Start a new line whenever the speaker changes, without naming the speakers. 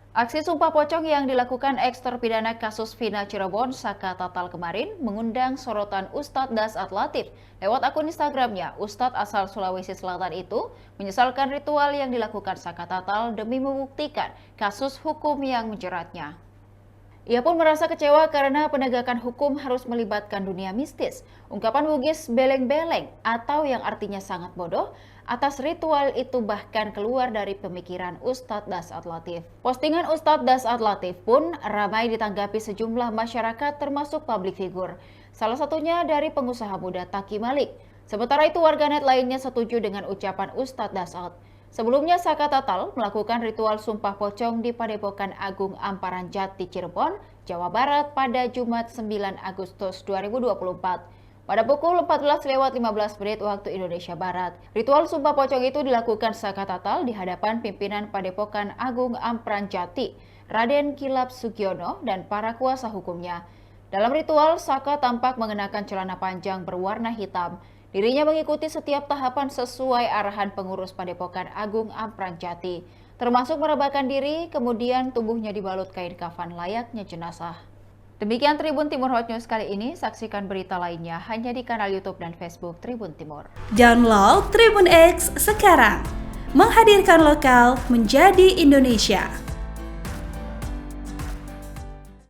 Aksi sumpah pocong yang dilakukan eks-terpidana kasus Vina Cirebon, Saka Tatal kemarin mengundang sorotan Ustadz Dasat Latif. Lewat akun Instagramnya, Ustadz asal Sulawesi Selatan itu menyesalkan ritual yang dilakukan Saka Tatal demi membuktikan kasus hukum yang menjeratnya. Ia pun merasa kecewa karena penegakan hukum harus melibatkan dunia mistis. Ungkapan Bugis beleng-beleng atau yang artinya sangat bodoh atas ritual itu bahkan keluar dari pemikiran Ustadz Dasat Latif. Postingan Ustadz Dasat Latif pun ramai ditanggapi sejumlah masyarakat termasuk publik figur. Salah satunya dari pengusaha muda Taki Malik. Sementara itu warganet lainnya setuju dengan ucapan Ustadz Dasat. Sebelumnya Saka Tatal melakukan ritual sumpah pocong di Padepokan Agung Amparan Jati Cirebon, Jawa Barat pada Jumat 9 Agustus 2024. Pada pukul 14.15 waktu Indonesia Barat, ritual sumpah pocong itu dilakukan Saka Tatal di hadapan pimpinan Padepokan Agung Amparan Jati, Raden Kilap Sugiono dan para kuasa hukumnya. Dalam ritual, Saka tampak mengenakan celana panjang berwarna hitam. Dirinya mengikuti setiap tahapan sesuai arahan pengurus Padepokan Agung Amparan Jati, termasuk merebahkan diri, kemudian tubuhnya dibalut kain kafan layaknya jenazah. Demikian Tribun Timur Hot News kali ini, saksikan berita lainnya hanya di kanal YouTube dan Facebook Tribun Timur.
Download Tribun X sekarang, menghadirkan lokal menjadi Indonesia.